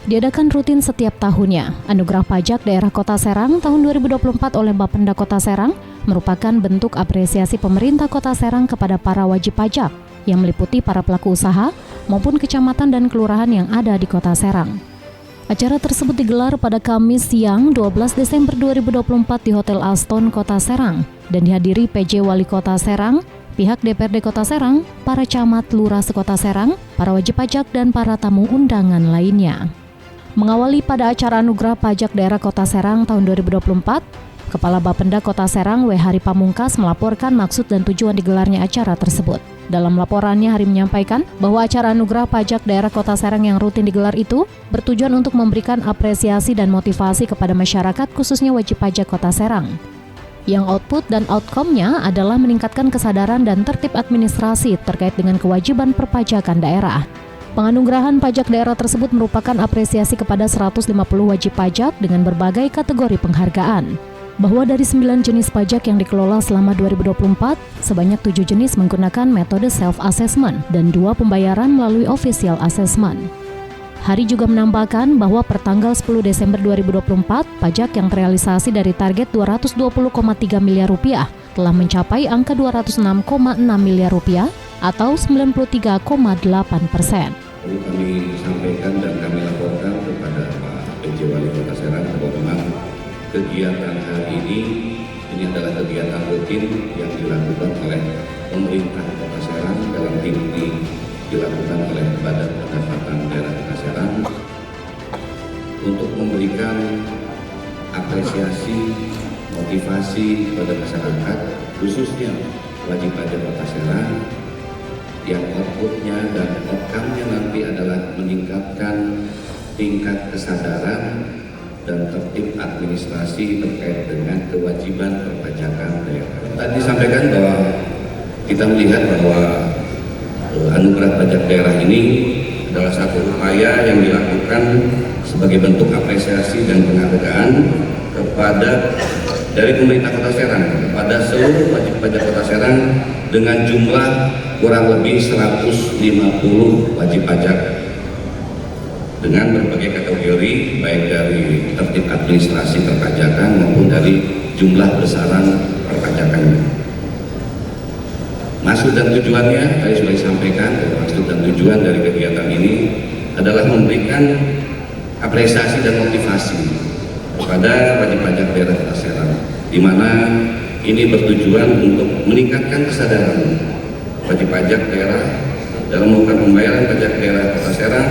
Diadakan rutin setiap tahunnya, Anugerah Pajak Daerah Kota Serang tahun 2024 oleh Bapenda Kota Serang merupakan bentuk apresiasi pemerintah Kota Serang kepada para wajib pajak yang meliputi para pelaku usaha maupun kecamatan dan kelurahan yang ada di Kota Serang. Acara tersebut digelar pada Kamis siang 12 Desember 2024 di Hotel Aston Kota Serang dan dihadiri PJ Wali Kota Serang, pihak DPRD Kota Serang, para camat lurah sekota Serang, para wajib pajak dan para tamu undangan lainnya. Mengawali pada acara Anugerah Pajak Daerah Kota Serang tahun 2024, Kepala Bapenda Kota Serang W. Hari Pamungkas melaporkan maksud dan tujuan digelarnya acara tersebut. Dalam laporannya, Hari menyampaikan bahwa acara Anugerah Pajak Daerah Kota Serang yang rutin digelar itu bertujuan untuk memberikan apresiasi dan motivasi kepada masyarakat khususnya wajib pajak Kota Serang. Yang output dan outcome-nya adalah meningkatkan kesadaran dan tertib administrasi terkait dengan kewajiban perpajakan daerah. Penganugerahan pajak daerah tersebut merupakan apresiasi kepada 150 wajib pajak dengan berbagai kategori penghargaan. Bahwa dari 9 jenis pajak yang dikelola selama 2024, sebanyak 7 jenis menggunakan metode self-assessment dan 2 pembayaran melalui official assessment. Hari juga menambahkan bahwa per tanggal 10 Desember 2024, pajak yang terrealisasi dari target 220,3 miliar rupiah telah mencapai angka 206,6 miliar rupiah atau 93,8%. Perlu kami sampaikan dan kami laporkan kepada Pak PJ Wali Kota Serang bahwa memang kegiatan hari ini adalah kegiatan rutin yang dilakukan oleh pemerintah Kota Serang dalam tim ini dilakukan oleh Badan Pendapatan Daerah Kota Serang untuk memberikan apresiasi, motivasi kepada masyarakat khususnya wajib pajak Kota Serang yang outputnya dan outcome-nya nanti adalah meningkatkan tingkat kesadaran dan tertib administrasi terkait dengan kewajiban perpajakan daerah. Tadi disampaikan bahwa kita melihat bahwa Anugerah Pajak Daerah ini adalah satu upaya yang dilakukan sebagai bentuk apresiasi dan penghargaan kepada dari pemerintah Kota Serang kepada seluruh wajib pajak Kota Serang dengan jumlah kurang lebih 150 wajib pajak dengan berbagai kategori baik dari tertib administrasi perpajakan maupun dari jumlah besaran perpajakannya. Maksud dan tujuannya tadi sudah disampaikan, maksud dan tujuan dari kegiatan ini adalah memberikan apresiasi dan motivasi kepada wajib pajak daerah Kota Serang, di mana ini bertujuan untuk meningkatkan kesadaran wajib pajak daerah dalam melakukan pembayaran pajak daerah Kota Serang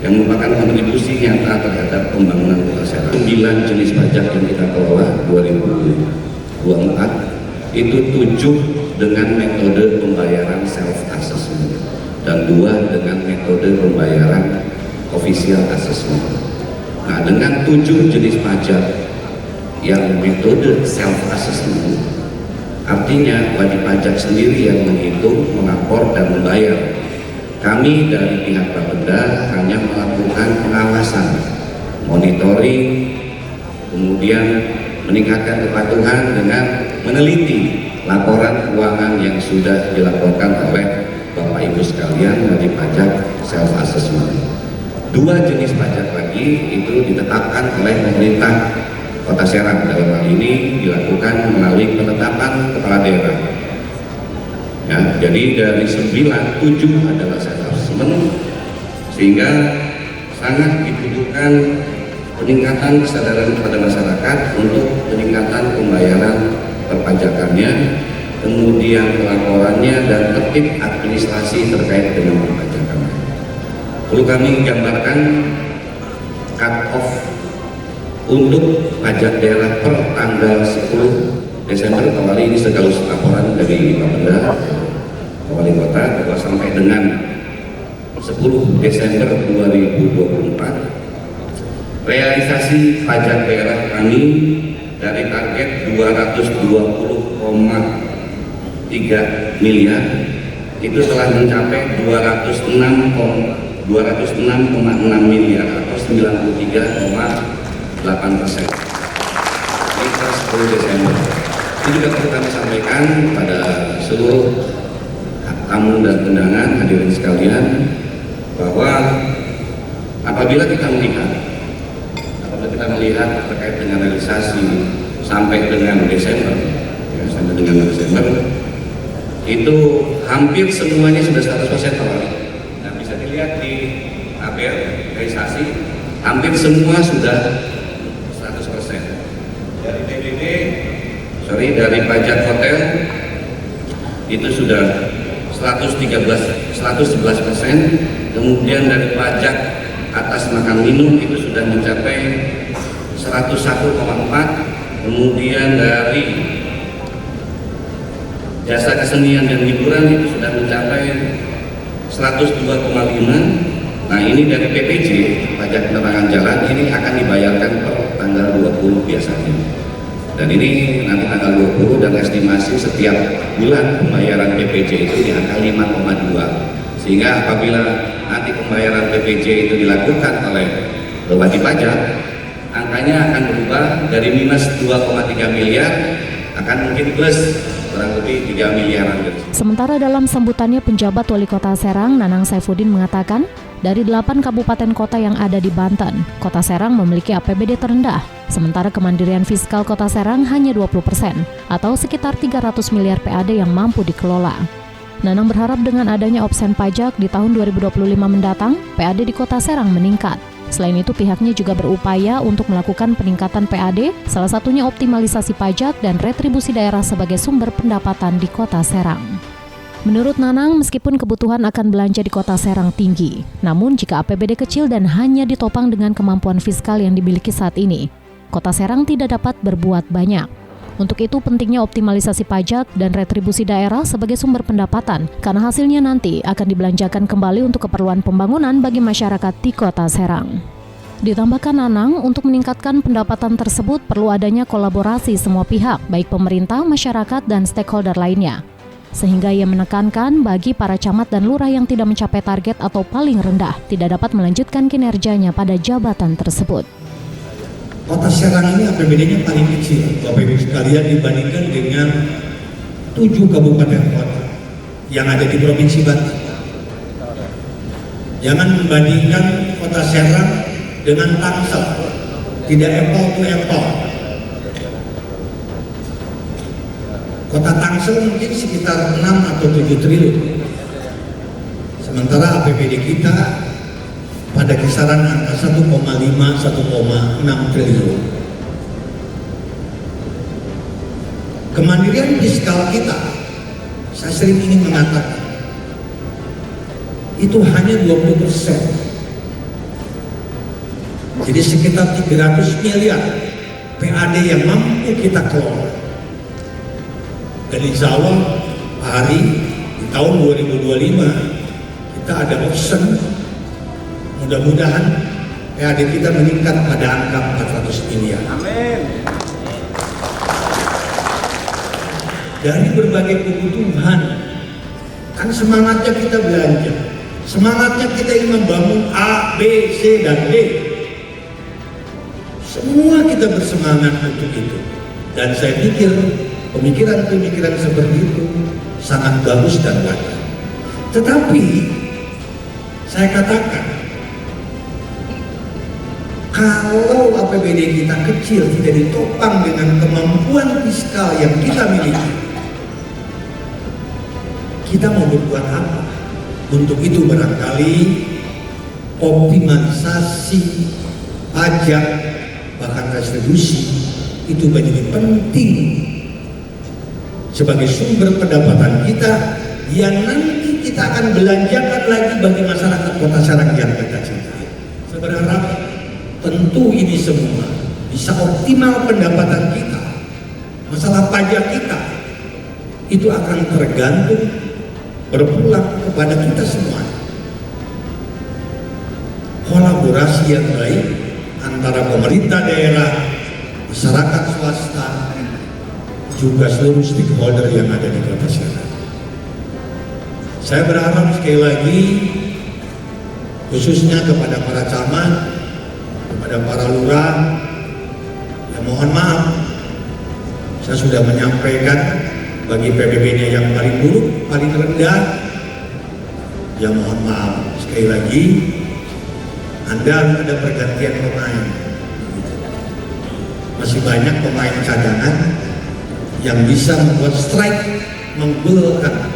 yang merupakan kontribusi nyata terhadap pembangunan Kota Serang. 9 jenis pajak yang kita kelola 2024 itu 7 dengan metode pembayaran self-assessment dan 2 dengan metode pembayaran official assessment. Nah, dengan 7 jenis pajak yang metode self-assessment, artinya wajib pajak sendiri yang menghitung, melapor, dan membayar. Kami dari pihak Bapenda hanya melakukan pengawasan, monitoring, kemudian meningkatkan kepatuhan dengan meneliti laporan keuangan yang sudah dilaporkan oleh Bapak Ibu sekalian wajib pajak self-assessment. 2 jenis pajak lagi itu ditetapkan oleh pemerintah Kota Serang, dalam hal ini dilakukan melalui penetapan kepala daerah. Ya, jadi dari 9, 7 adalah self-assessment, sehingga sangat dibutuhkan peningkatan kesadaran kepada masyarakat untuk peningkatan pembayaran perpajakannya, kemudian pelaporannya dan tertib administrasi terkait dengan perpajakan. Perlu kami gambarkan cut off untuk pajak daerah per tanggal 10 Desember kali ini segala laporan dari Bapenda Wali Kota bahwa sampai dengan 10 Desember 2024 realisasi pajak daerah kami dari target 220,3 miliar itu telah mencapai 206,6 miliar atau 93,8%. Ini per 10 Desember. Ini juga perlu kami sampaikan pada seluruh tamu dan undangan hadirin sekalian bahwa apabila kita melihat terkait dengan realisasi sampai dengan Desember, itu hampir semuanya sudah 100% terwujud. Nah, bisa dilihat di tabel realisasi, hampir semua sudah 100%. Dari pajak hotel itu sudah 111%, kemudian dari pajak atas makan minum itu sudah mencapai 101,4, kemudian dari jasa kesenian dan hiburan itu sudah mencapai 102,5. Nah, ini dari PPJ, pajak penerangan jalan, ini akan dibayarkan per tanggal 20 biasanya. Dan ini nanti tanggal 20, dan estimasi setiap bulan pembayaran PPJ itu di angka 5,2. Sehingga apabila nanti pembayaran PPJ itu dilakukan oleh wajib pajak, angkanya akan berubah dari minus 2,3 miliar akan mungkin plus kurang lebih 3 miliaran. Sementara dalam sambutannya, penjabat Wali Kota Serang, Nanang Saifuddin, mengatakan dari 8 kabupaten kota yang ada di Banten, Kota Serang memiliki APBD terendah, sementara kemandirian fiskal Kota Serang hanya 20% atau sekitar 300 miliar PAD yang mampu dikelola. Nanang berharap dengan adanya opsen pajak di tahun 2025 mendatang, PAD di Kota Serang meningkat. Selain itu, pihaknya juga berupaya untuk melakukan peningkatan PAD, salah satunya optimalisasi pajak dan retribusi daerah sebagai sumber pendapatan di Kota Serang. Menurut Nanang, meskipun kebutuhan akan belanja di Kota Serang tinggi, namun jika APBD kecil dan hanya ditopang dengan kemampuan fiskal yang dimiliki saat ini, Kota Serang tidak dapat berbuat banyak. Untuk itu pentingnya optimalisasi pajak dan retribusi daerah sebagai sumber pendapatan, karena hasilnya nanti akan dibelanjakan kembali untuk keperluan pembangunan bagi masyarakat di Kota Serang. Ditambahkan Nanang, untuk meningkatkan pendapatan tersebut perlu adanya kolaborasi semua pihak, baik pemerintah, masyarakat, dan stakeholder lainnya. Sehingga ia menekankan bagi para camat dan lurah yang tidak mencapai target atau paling rendah, tidak dapat melanjutkan kinerjanya pada jabatan tersebut. Kota Serang ini APBD-nya paling kecil, Bapak Ibu sekalian, dibandingkan dengan 7 kabupaten kota yang ada di Provinsi Banten. Jangan membandingkan Kota Serang dengan Tangsel, tidak apple to apple. Kota Tangsel mungkin sekitar 6 atau 7 triliun, sementara APBD kita pada kisaran angka 1,5–1,6 triliun. Kemandirian fiskal kita, saya sering ingin mengatakan, itu hanya 20%. Jadi sekitar 300 miliar PAD yang mampu kita kelola. Dan insya Allah hari di tahun 2025 kita ada option. Mudah-mudahan PAD kita meningkat pada angka 400 miliar. Amin. Dari berbagai kebutuhan, kan semangatnya kita belanja, semangatnya kita ingin membangun A, B, C, dan D. Semua kita bersemangat untuk itu. Dan saya pikir pemikiran-pemikiran seperti itu sangat bagus dan wajar. Tetapi saya katakan, kalau APBD kita kecil, tidak ditopang dengan kemampuan fiskal yang kita miliki, kita mau berbuat apa? Untuk itu barangkali optimalisasi pajak, bahkan retribusi, itu menjadi penting sebagai sumber pendapatan kita yang nanti kita akan belanjakan lagi bagi masyarakat Kota Serang yang kita cintai. Saya berharap tentu ini semua bisa optimal pendapatan kita. Masalah pajak kita itu akan tergantung berpulang kepada kita semua. Kolaborasi yang baik antara pemerintah daerah, masyarakat swasta, juga seluruh stakeholder yang ada di Kota Serang. Saya berharap sekali lagi, khususnya kepada para camat, kepada para lurah, ya mohon maaf, saya sudah menyampaikan bagi PBB-nya yang paling buruk, paling rendah, ya mohon maaf sekali lagi, Anda ada pergantian pemain. Masih banyak pemain cadangan yang bisa membuat strike, menggolkan.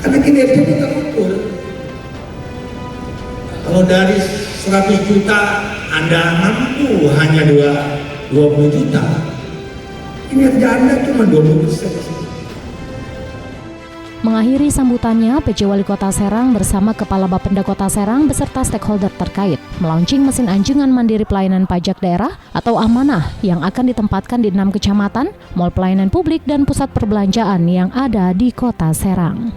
Karena kinerja kita ukur. Kalau dari 100 juta Anda mampu hanya 20 juta, kinerja Anda cuma 20%. Mengakhiri sambutannya, PJ Wali Kota Serang bersama Kepala Bapenda Kota Serang beserta stakeholder terkait melaunching mesin anjungan mandiri pelayanan pajak daerah atau amanah yang akan ditempatkan di 6 kecamatan, mal pelayanan publik dan pusat perbelanjaan yang ada di Kota Serang.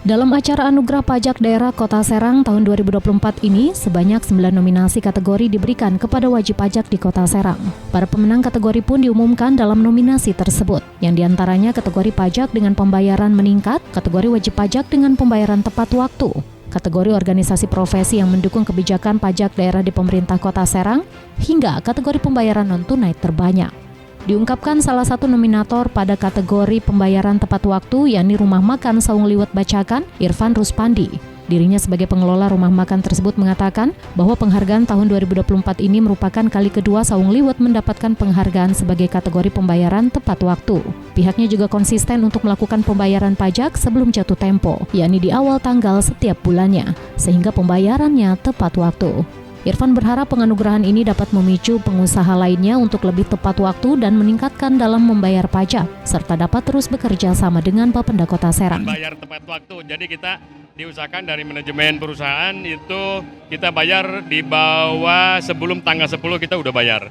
Dalam acara Anugerah Pajak Daerah Kota Serang tahun 2024 ini, sebanyak 9 nominasi kategori diberikan kepada wajib pajak di Kota Serang. Para pemenang kategori pun diumumkan dalam nominasi tersebut, yang diantaranya kategori pajak dengan pembayaran meningkat, kategori wajib pajak dengan pembayaran tepat waktu, kategori organisasi profesi yang mendukung kebijakan pajak daerah di pemerintah Kota Serang, hingga kategori pembayaran non-tunai terbanyak. Diungkapkan salah satu nominator pada kategori pembayaran tepat waktu, yakni Rumah Makan Saung Liwet Bacakan, Irfan Ruspandi. Dirinya sebagai pengelola rumah makan tersebut mengatakan bahwa penghargaan tahun 2024 ini merupakan kali kedua Saung Liwet mendapatkan penghargaan sebagai kategori pembayaran tepat waktu. Pihaknya juga konsisten untuk melakukan pembayaran pajak sebelum jatuh tempo, yakni di awal tanggal setiap bulannya, sehingga pembayarannya tepat waktu. Irfan berharap penganugerahan ini dapat memicu pengusaha lainnya untuk lebih tepat waktu dan meningkatkan dalam membayar pajak, serta dapat terus bekerja sama dengan Bapenda Kota Serang. Bayar tepat waktu, jadi kita diusahakan dari manajemen perusahaan itu kita bayar di bawah sebelum tanggal 10 kita udah bayar.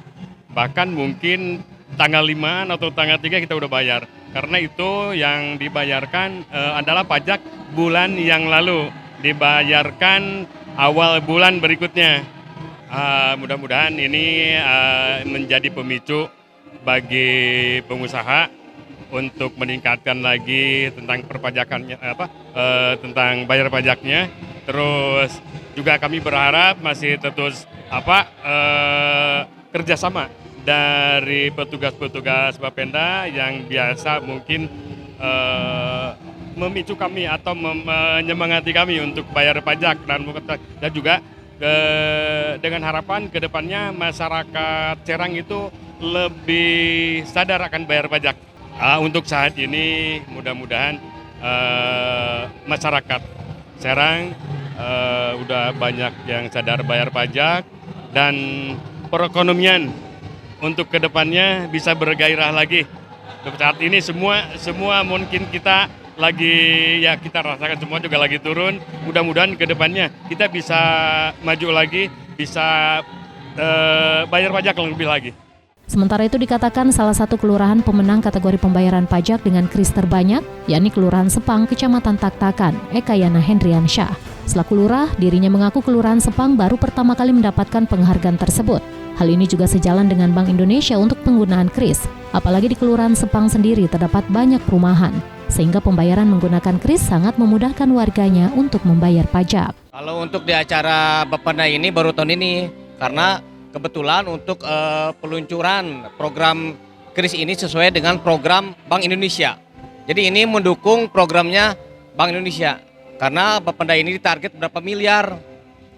Bahkan mungkin tanggal 5 atau tanggal 3 kita udah bayar. Karena itu yang dibayarkan adalah pajak bulan yang lalu, dibayarkan awal bulan berikutnya. Mudah-mudahan ini menjadi pemicu bagi pengusaha untuk meningkatkan lagi tentang perpajakannya, tentang bayar pajaknya. Terus juga kami berharap masih terus kerjasama dari petugas-petugas Bapenda yang biasa mungkin memicu kami atau menyemangati kami untuk bayar pajak dan juga dengan harapan ke depannya masyarakat Serang itu lebih sadar akan bayar pajak. Untuk saat ini mudah-mudahan masyarakat Serang udah banyak yang sadar bayar pajak dan perekonomian untuk ke depannya bisa bergairah lagi. Saat ini semua mungkin kita lagi kita rasakan semua juga lagi turun. Mudah-mudahan ke depannya kita bisa maju lagi, bisa bayar pajak lebih lagi. Sementara itu dikatakan salah satu kelurahan pemenang kategori pembayaran pajak dengan kris terbanyak, yakni Kelurahan Sepang, Kecamatan Taktakan, Ekayana Hendriansyah. Selaku lurah, dirinya mengaku Kelurahan Sepang baru pertama kali mendapatkan penghargaan tersebut. Hal ini juga sejalan dengan Bank Indonesia untuk penggunaan kris. Apalagi di Kelurahan Sepang sendiri terdapat banyak perumahan, sehingga pembayaran menggunakan kris sangat memudahkan warganya untuk membayar pajak. Kalau untuk di acara Bapenda ini baru tahun ini, karena kebetulan untuk peluncuran program kris ini sesuai dengan program Bank Indonesia. Jadi ini mendukung programnya Bank Indonesia, karena Bapenda ini ditarget berapa miliar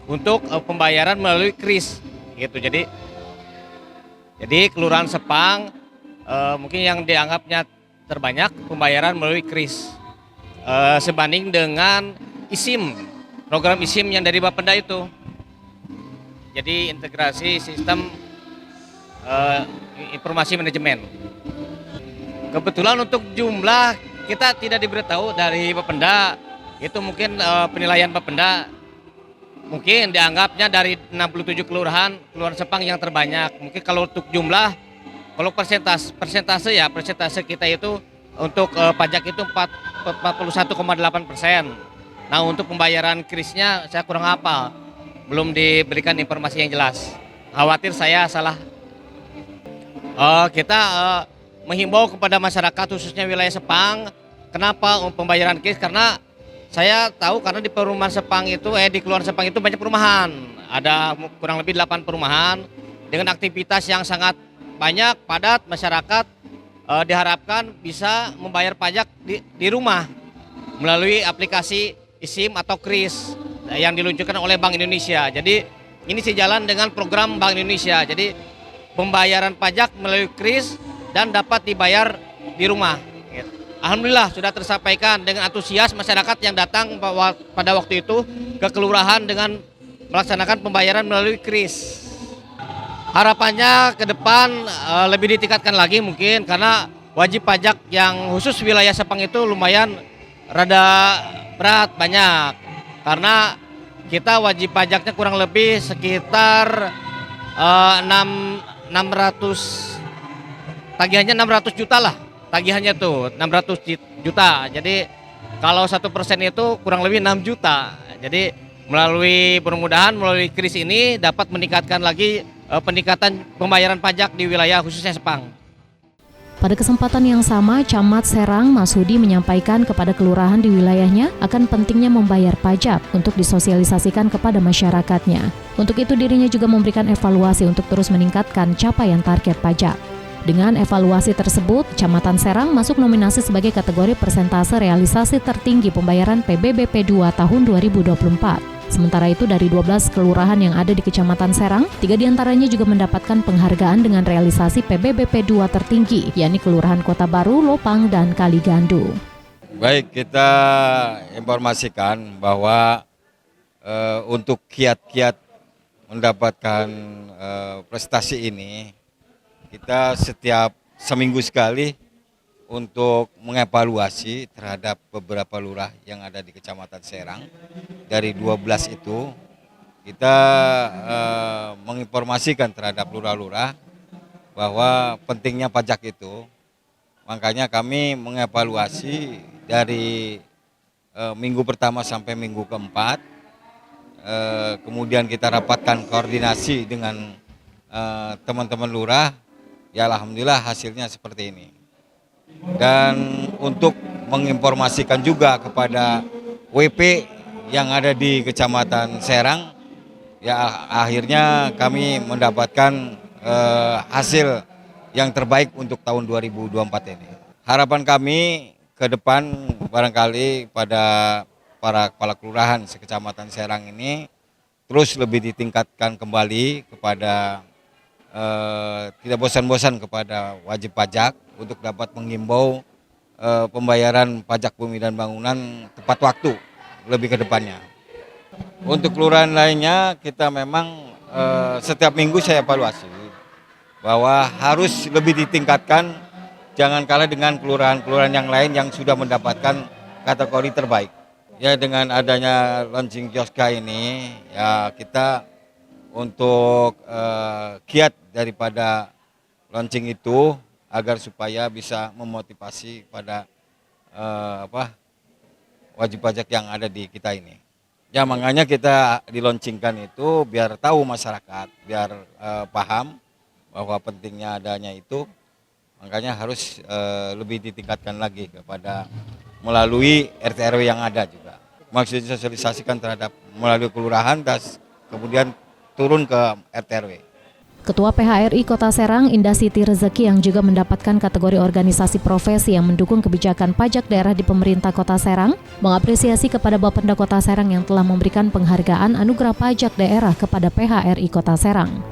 untuk pembayaran melalui kris. Gitu. Jadi Kelurahan Sepang mungkin yang dianggapnya terbanyak pembayaran melalui kris sebanding dengan ISIM, program ISIM yang dari Bapenda itu. jadi integrasi sistem informasi manajemen. Kebetulan untuk jumlah kita tidak diberitahu dari Bapenda, itu mungkin penilaian Bapenda mungkin dianggapnya dari 67 kelurahan Sepang yang terbanyak. Mungkin kalau untuk jumlah, kalau persentase kita itu untuk pajak itu 41,8%. Nah untuk pembayaran krisnya saya kurang hafal, belum diberikan informasi yang jelas. Khawatir saya salah. Kita menghimbau kepada masyarakat khususnya wilayah Sepang, kenapa pembayaran kris? Karena saya tahu karena di perumahan Sepang itu, di Kelurahan Sepang itu banyak perumahan. Ada kurang lebih 8 perumahan dengan aktivitas yang sangat banyak, padat, masyarakat diharapkan bisa membayar pajak di rumah melalui aplikasi eSIM atau KRIS yang diluncurkan oleh Bank Indonesia. Jadi ini sejalan dengan program Bank Indonesia. Jadi pembayaran pajak melalui KRIS dan dapat dibayar di rumah. Alhamdulillah sudah tersampaikan dengan antusias masyarakat yang datang pada waktu itu ke kelurahan dengan melaksanakan pembayaran melalui KRIS. Harapannya ke depan lebih ditingkatkan lagi mungkin karena wajib pajak yang khusus wilayah Sepang itu lumayan rada berat, banyak. Karena kita wajib pajaknya kurang lebih sekitar 600, tagihannya 600 juta lah. Tagihannya tuh 600 juta. Jadi kalau 1% itu kurang lebih 6 juta. Jadi mudah-mudahan melalui KRIS ini dapat meningkatkan lagi peningkatan pembayaran pajak di wilayah khususnya Sepang. Pada kesempatan yang sama, Camat Serang Masudi menyampaikan kepada kelurahan di wilayahnya akan pentingnya membayar pajak untuk disosialisasikan kepada masyarakatnya. Untuk itu dirinya juga memberikan evaluasi untuk terus meningkatkan capaian target pajak. Dengan evaluasi tersebut, Kecamatan Serang masuk nominasi sebagai kategori persentase realisasi tertinggi pembayaran PBBP 2 tahun 2024. Sementara itu dari 12 kelurahan yang ada di Kecamatan Serang, 3 diantaranya juga mendapatkan penghargaan dengan realisasi PBBP 2 tertinggi, yakni Kelurahan Kota Baru, Lopang, dan Kaligandu. Baik, kita informasikan bahwa untuk kiat-kiat mendapatkan prestasi ini, kita setiap seminggu sekali untuk mengevaluasi terhadap beberapa lurah yang ada di Kecamatan Serang. Dari 12 itu kita menginformasikan terhadap lurah-lurah bahwa pentingnya pajak itu. Makanya kami mengevaluasi dari minggu pertama sampai minggu keempat. Kemudian kita rapatkan koordinasi dengan teman-teman lurah. Ya alhamdulillah hasilnya seperti ini. Dan untuk menginformasikan juga kepada WP yang ada di Kecamatan Serang, ya akhirnya kami mendapatkan hasil yang terbaik untuk tahun 2024 ini. Harapan kami ke depan barangkali pada para kepala kelurahan se-Kecamatan Serang ini terus lebih ditingkatkan kembali kepada tidak bosan-bosan kepada wajib pajak untuk dapat menghimbau pembayaran pajak bumi dan bangunan tepat waktu lebih ke depannya. Untuk kelurahan lainnya kita memang setiap minggu saya evaluasi bahwa harus lebih ditingkatkan, jangan kalah dengan kelurahan-kelurahan yang lain yang sudah mendapatkan kategori terbaik. Ya dengan adanya launching Kioska ini ya kita untuk kiat daripada launching itu agar supaya bisa memotivasi pada wajib pajak yang ada di kita ini. Ya makanya kita dilaunchingkan itu biar tahu masyarakat, biar paham bahwa pentingnya adanya itu. Makanya harus lebih ditingkatkan lagi kepada melalui RT RW yang ada juga. Maksudnya sosialisasikan terhadap melalui kelurahan, kemudian turun ke RT RW. Ketua PHRI Kota Serang, Indah Siti Rezeki yang juga mendapatkan kategori organisasi profesi yang mendukung kebijakan pajak daerah di pemerintah Kota Serang, mengapresiasi kepada Bapenda Kota Serang yang telah memberikan penghargaan anugerah pajak daerah kepada PHRI Kota Serang.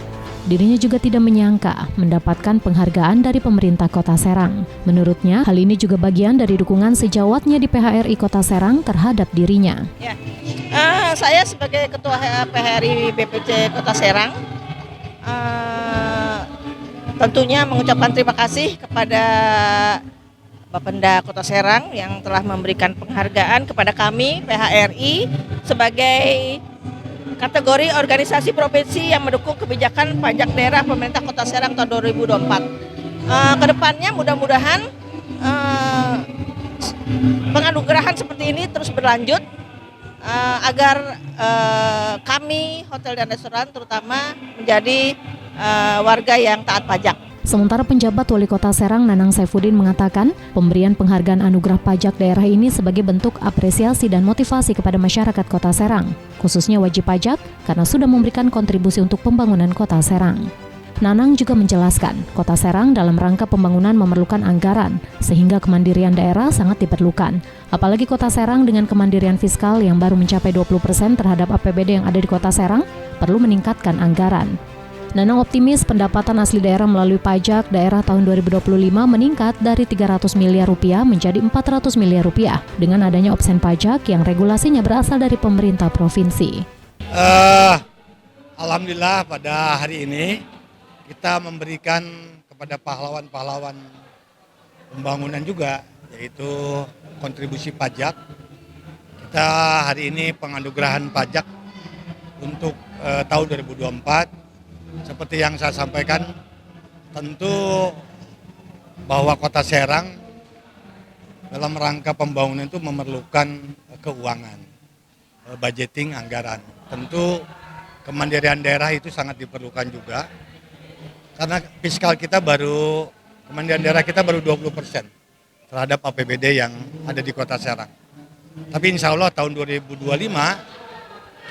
Dirinya juga tidak menyangka mendapatkan penghargaan dari pemerintah Kota Serang. Menurutnya, hal ini juga bagian dari dukungan sejawatnya di PHRI Kota Serang terhadap dirinya. Ya, Saya sebagai Ketua PHRI BPC Kota Serang tentunya mengucapkan terima kasih kepada Bapenda Kota Serang yang telah memberikan penghargaan kepada kami PHRI sebagai kategori organisasi provinsi yang mendukung kebijakan pajak daerah pemerintah Kota Serang tahun 2024. Kedepannya mudah-mudahan penganugerahan seperti ini terus berlanjut agar kami hotel dan restoran terutama menjadi warga yang taat pajak. Sementara penjabat Wali Kota Serang Nanang Saifuddin mengatakan pemberian penghargaan anugerah pajak daerah ini sebagai bentuk apresiasi dan motivasi kepada masyarakat Kota Serang, khususnya wajib pajak karena sudah memberikan kontribusi untuk pembangunan Kota Serang. Nanang juga menjelaskan, Kota Serang dalam rangka pembangunan memerlukan anggaran, sehingga kemandirian daerah sangat diperlukan. Apalagi Kota Serang dengan kemandirian fiskal yang baru mencapai 20% terhadap APBD yang ada di Kota Serang, perlu meningkatkan anggaran. Nanang optimis pendapatan asli daerah melalui pajak daerah tahun 2025 meningkat dari 300 miliar rupiah menjadi 400 miliar rupiah dengan adanya opsen pajak yang regulasinya berasal dari pemerintah provinsi. Alhamdulillah pada hari ini kita memberikan kepada pahlawan-pahlawan pembangunan juga, yaitu kontribusi pajak. Kita hari ini penganugerahan pajak untuk tahun 2024. Seperti yang saya sampaikan, tentu bahwa Kota Serang dalam rangka pembangunan itu memerlukan keuangan, budgeting, anggaran. Tentu kemandirian daerah itu sangat diperlukan juga, karena fiskal kita kemandirian daerah kita baru 20% terhadap APBD yang ada di Kota Serang. Tapi insya Allah tahun 2025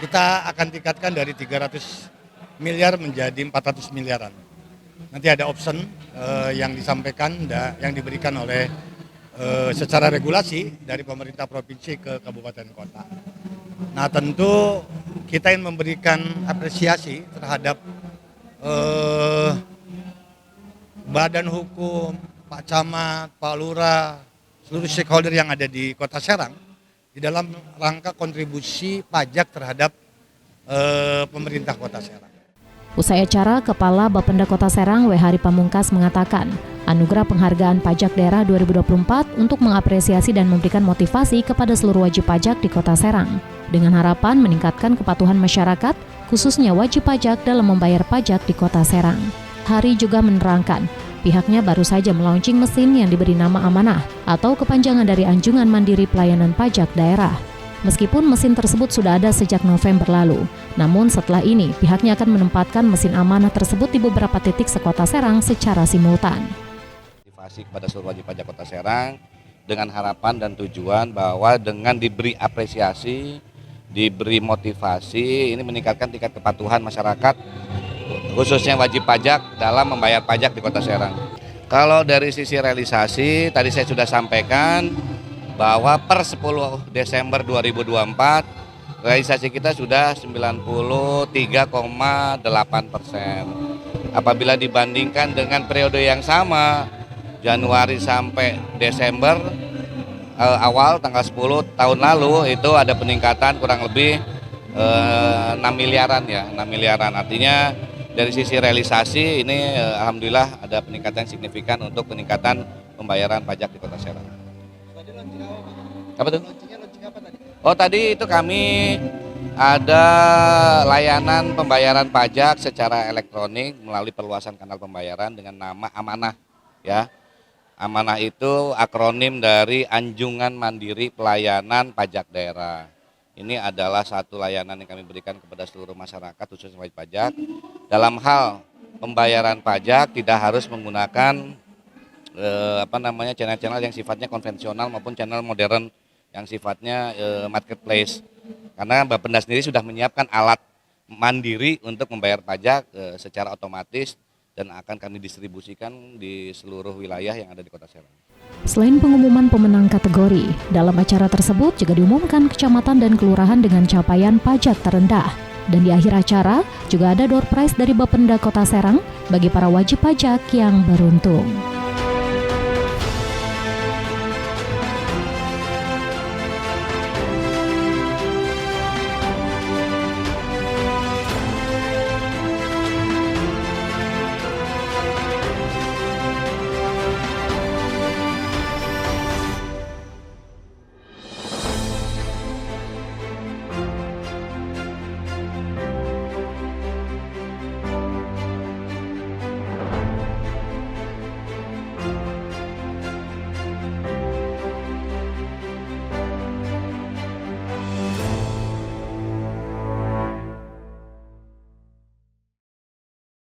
kita akan tingkatkan dari 300 miliar menjadi 400 miliaran. Nanti ada option yang disampaikan, yang diberikan oleh secara regulasi dari pemerintah provinsi ke kabupaten kota. Nah tentu kita ingin memberikan apresiasi terhadap badan hukum, Pak Camat, Pak Lurah, seluruh stakeholder yang ada di Kota Serang di dalam rangka kontribusi pajak terhadap pemerintah Kota Serang. Usai acara, Kepala Bapenda Kota Serang W. Hari Pamungkas mengatakan, anugerah penghargaan pajak daerah 2024 untuk mengapresiasi dan memberikan motivasi kepada seluruh wajib pajak di Kota Serang, dengan harapan meningkatkan kepatuhan masyarakat, khususnya wajib pajak dalam membayar pajak di Kota Serang. Hari juga menerangkan, pihaknya baru saja melaunching mesin yang diberi nama Amanah atau kepanjangan dari Anjungan Mandiri Pelayanan Pajak Daerah. Meskipun mesin tersebut sudah ada sejak November lalu, namun setelah ini pihaknya akan menempatkan mesin Amanah tersebut di beberapa titik sekota Serang secara simultan. Motivasi kepada seluruh wajib pajak Kota Serang dengan harapan dan tujuan bahwa dengan diberi apresiasi, diberi motivasi, ini meningkatkan tingkat kepatuhan masyarakat, khususnya wajib pajak dalam membayar pajak di Kota Serang. Kalau dari sisi realisasi, tadi saya sudah sampaikan bahwa per 10 Desember 2024 realisasi kita sudah 93,8%. Apabila dibandingkan dengan periode yang sama Januari sampai Desember awal tanggal 10 tahun lalu itu ada peningkatan kurang lebih 6 miliaran ya, 6 miliaran. Artinya dari sisi realisasi ini alhamdulillah ada peningkatan signifikan untuk peningkatan pembayaran pajak di Kota Serang. Apa tuh? Oh tadi itu kami ada layanan pembayaran pajak secara elektronik melalui perluasan kanal pembayaran dengan nama Amanah ya. Amanah itu akronim dari Anjungan Mandiri Pelayanan Pajak Daerah. Ini adalah satu layanan yang kami berikan kepada seluruh masyarakat khususnya wajib pajak. Dalam hal pembayaran pajak tidak harus menggunakan channel-channel yang sifatnya konvensional maupun channel modern yang sifatnya marketplace. Karena Bapenda sendiri sudah menyiapkan alat mandiri untuk membayar pajak secara otomatis dan akan kami distribusikan di seluruh wilayah yang ada di Kota Serang. Selain pengumuman pemenang kategori, dalam acara tersebut juga diumumkan kecamatan dan kelurahan dengan capaian pajak terendah. Dan di akhir acara juga ada door prize dari Bapenda Kota Serang bagi para wajib pajak yang beruntung.